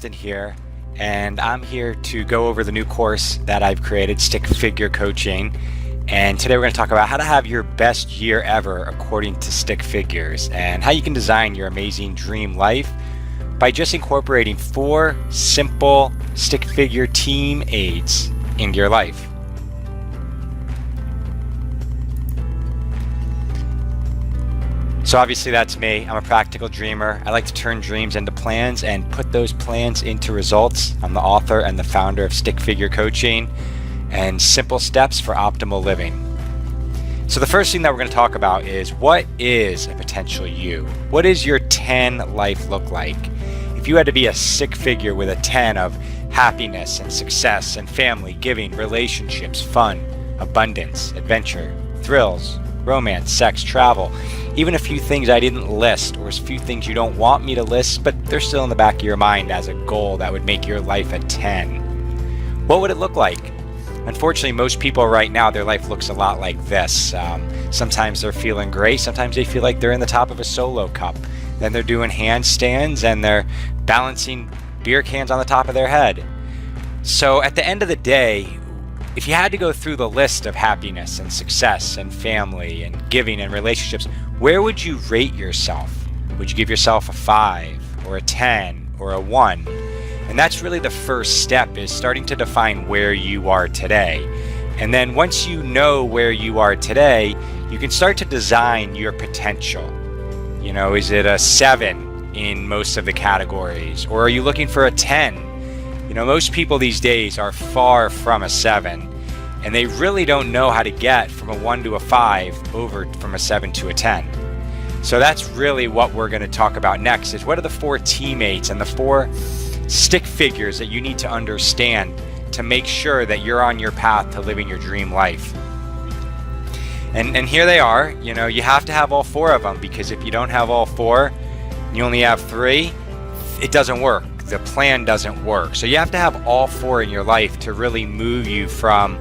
Justin here, and I'm here to go over the new course that I've created, Stick Figure Coaching. And today we're going to talk about how to have your best year ever according to stick figures, and how you can design your amazing dream life by just incorporating 4 simple stick figure team aids into your life. So obviously that's me. I'm a practical dreamer. I like to turn dreams into plans and put those plans into results. I'm the author and the founder of Stick Figure Coaching and Simple Steps for Optimal Living. So the first thing that we're going to talk about is, what is a potential you? What does your 10 life look like? If you had to be a stick figure with a 10 of happiness and success and family, giving, relationships, fun, abundance, adventure, thrills, romance, sex, travel, even a few things I didn't list, or a few things you don't want me to list, but they're still in the back of your mind as a goal that would make your life a 10. What would it look like? Unfortunately, most people right now, their life looks a lot like this. Sometimes they're feeling great. Sometimes they feel like they're in the top of a solo cup. Then they're doing handstands and they're balancing beer cans on the top of their head. So at the end of the day, if you had to go through the list of happiness and success and family and giving and relationships, where would you rate yourself? Would you give yourself a 5 or a 10 or a 1? And that's really the first step, is starting to define where you are today. And then once you know where you are today, you can start to design your potential. You know, is it a 7 in most of the categories? Or are you looking for a 10? You know, most people these days are far from a 7, and they really don't know how to get from a 1 to a 5 over from a 7 to a 10. So that's really what we're going to talk about next, is what are the 4 teammates and the 4 stick figures that you need to understand to make sure that you're on your path to living your dream life. And here they are. You know, you have to have all 4 of them, because if you don't have all 4, you only have 3, it doesn't work. The plan doesn't work. So you have to have all 4 in your life to really move you from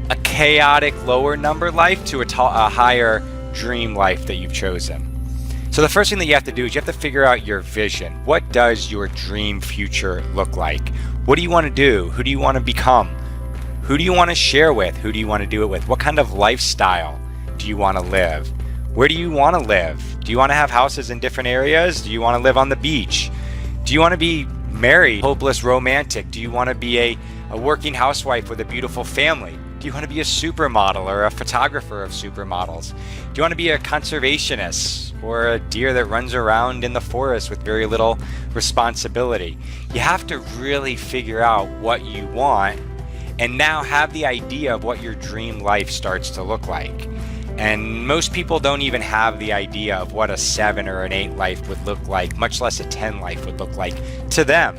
a chaotic lower number life to a higher dream life that you've chosen. So the first thing that you have to do is you have to figure out your vision. What does your dream future look like? What do you want to do? Who do you want to become? Who do you want to share with? Who do you want to do it with? What kind of lifestyle do you want to live? Where do you want to live? Do you want to have houses in different areas? Do you want to live on the beach? Do you want to be married, hopeless romantic? Do you want to be a working housewife with a beautiful family? Do you want to be a supermodel or a photographer of supermodels? Do you want to be a conservationist or a deer that runs around in the forest with very little responsibility? You have to really figure out what you want, and now have the idea of what your dream life starts to look like. And most people don't even have the idea of what a 7 or an 8 life would look like, much less a 10 life would look like to them.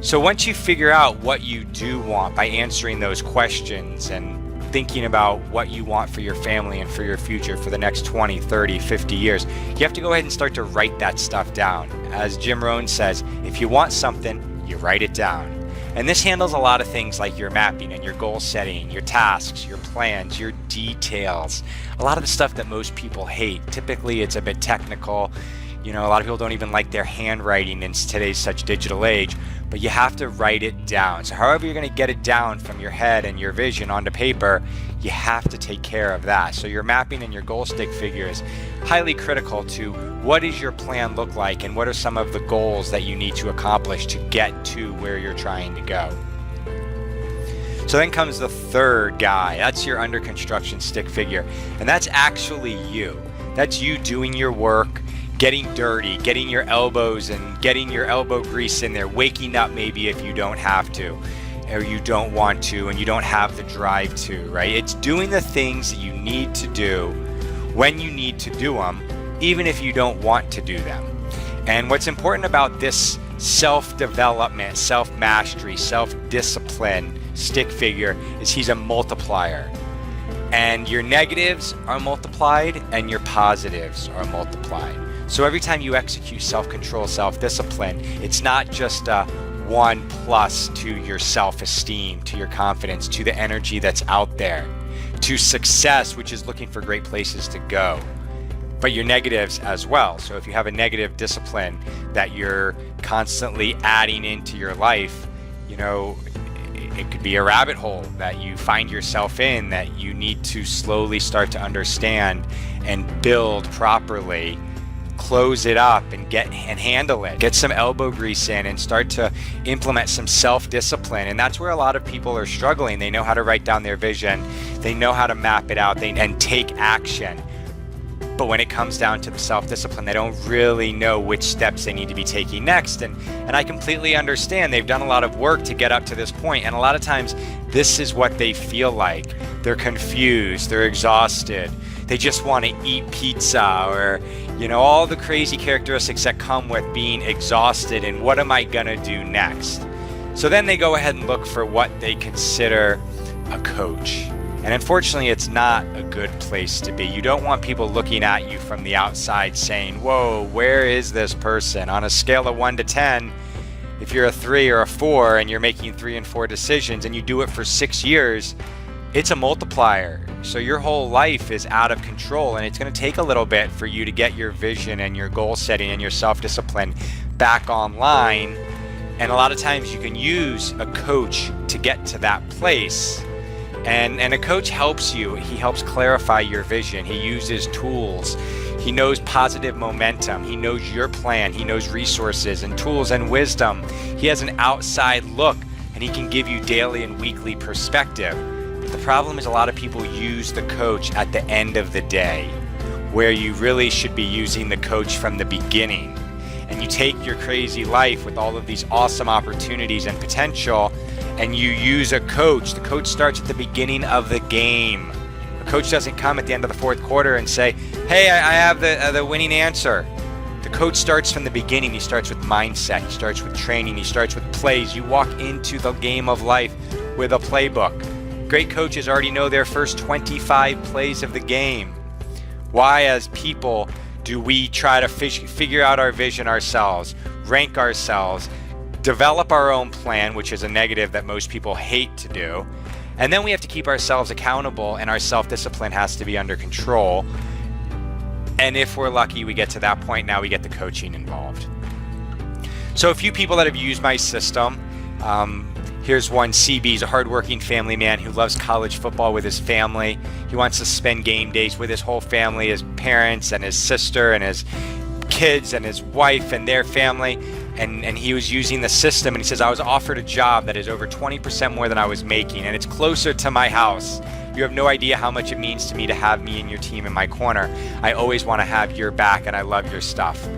So once you figure out what you do want by answering those questions and thinking about what you want for your family and for your future for the next 20, 30, 50 years, you have to go ahead and start to write that stuff down. As Jim Rohn says, if you want something, you write it down. And this handles a lot of things like your mapping and your goal setting, your tasks, your plans, your details, a lot of the stuff that most people hate. Typically it's a bit technical. You know, a lot of people don't even like their handwriting in today's such digital age, but you have to write it down. So however you're going to get it down from your head and your vision onto paper, you have to take care of that. So your mapping and your goal stick figure is highly critical to what does your plan look like, and what are some of the goals that you need to accomplish to get to where you're trying to go. So then comes the third guy. That's your under construction stick figure, and that's actually you. That's you doing your work, getting dirty, getting your elbows and getting your elbow grease in there, waking up maybe if you don't have to, or you don't want to, and you don't have the drive to, right? It's doing the things that you need to do when you need to do them, even if you don't want to do them. And what's important about this self-development, self-mastery, self-discipline stick figure is he's a multiplier. And your negatives are multiplied and your positives are multiplied. So every time you execute self-control, self-discipline, it's not just a 1 plus to your self-esteem, to your confidence, to the energy that's out there, to success, which is looking for great places to go. but your negatives as well. So if you have a negative discipline that you're constantly adding into your life, it could be a rabbit hole that you find yourself in that you need to slowly start to understand and build properly, close it up and handle it. Get some elbow grease in and start to implement some self-discipline. And that's where a lot of people are struggling. They know how to write down their vision, they know how to map it out and take action. But when it comes down to the self-discipline, they don't really know which steps they need to be taking next. And I completely understand. They've done a lot of work to get up to this point. And a lot of times, this is what they feel like. They're confused. They're exhausted. They just want to eat pizza or, all the crazy characteristics that come with being exhausted and what am I going to do next? So then they go ahead and look for what they consider a coach. And unfortunately, it's not a good place to be. You don't want people looking at you from the outside saying, whoa, where is this person? On a scale of 1 to 10, if you're a 3 or a 4 and you're making 3 and 4 decisions and you do it for 6 years, it's a multiplier. So your whole life is out of control, and it's going to take a little bit for you to get your vision and your goal setting and your self-discipline back online. And a lot of times you can use a coach to get to that place. And a coach helps you. He helps clarify your vision. He uses tools. He knows positive momentum. He knows your plan. He knows resources and tools and wisdom. He has an outside look, and he can give you daily and weekly perspective. The problem is a lot of people use the coach at the end of the day, where you really should be using the coach from the beginning. And you take your crazy life with all of these awesome opportunities and potential, and you use a coach. The coach starts at the beginning of the game. The coach doesn't come at the end of the fourth quarter and say, hey, I have the winning answer. The coach starts from the beginning. He starts with mindset. He starts with training. He starts with plays. You walk into the game of life with a playbook. Great coaches already know their first 25 plays of the game. Why, as people, do we try to figure out our vision ourselves, rank ourselves, develop our own plan, which is a negative that most people hate to do, and then we have to keep ourselves accountable, and our self-discipline has to be under control. And if we're lucky, we get to that point. Now we get the coaching involved. So a few people that have used my system. Here's one. CB. He's a hardworking family man who loves college football with his family. He wants to spend game days with his whole family, his parents and his sister and his kids and his wife and their family. And he was using the system, and he says, I was offered a job that is over 20% more than I was making, and it's closer to my house. You have no idea how much it means to me to have me and your team in my corner. I always want to have your back, and I love your stuff.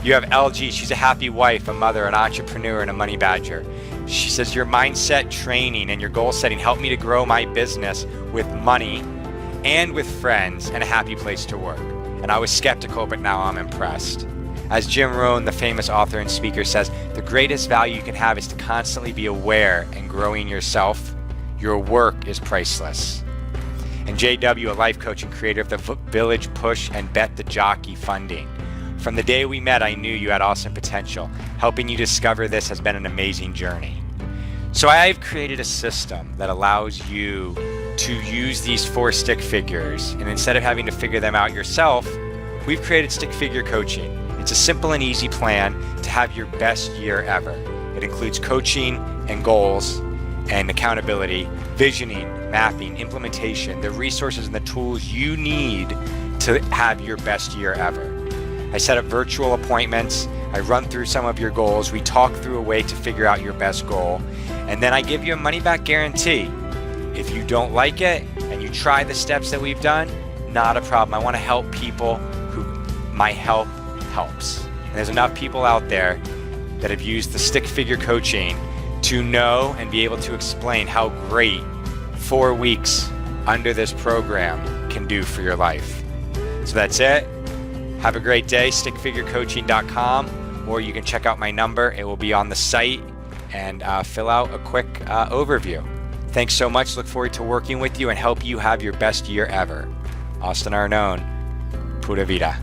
You have LG. She's a happy wife, a mother, an entrepreneur, and a money badger. She says, your mindset training and your goal setting helped me to grow my business with money and with friends and a happy place to work. And I was skeptical, but now I'm impressed. As Jim Rohn, the famous author and speaker, says, the greatest value you can have is to constantly be aware and growing yourself. Your work is priceless. And JW, a life coach and creator of the Village Push and Bet the Jockey funding. From the day we met, I knew you had awesome potential. Helping you discover this has been an amazing journey. So I've created a system that allows you to use these 4 stick figures. And instead of having to figure them out yourself, we've created stick figure coaching. It's a simple and easy plan to have your best year ever. It includes coaching and goals and accountability, visioning, mapping, implementation, the resources and the tools you need to have your best year ever. I set up virtual appointments. I run through some of your goals. We talk through a way to figure out your best goal. And then I give you a money-back guarantee. If you don't like it and you try the steps that we've done, not a problem. I want to help people who my help helps. And there's enough people out there that have used the stick figure coaching to know and be able to explain how great 4 weeks under this program can do for your life. So that's it. Have a great day. stickfigurecoaching.com, or you can check out my number. It will be on the site, and fill out a quick overview. Thanks so much. Look forward to working with you and help you have your best year ever. Austin Arnone, Pura Vida.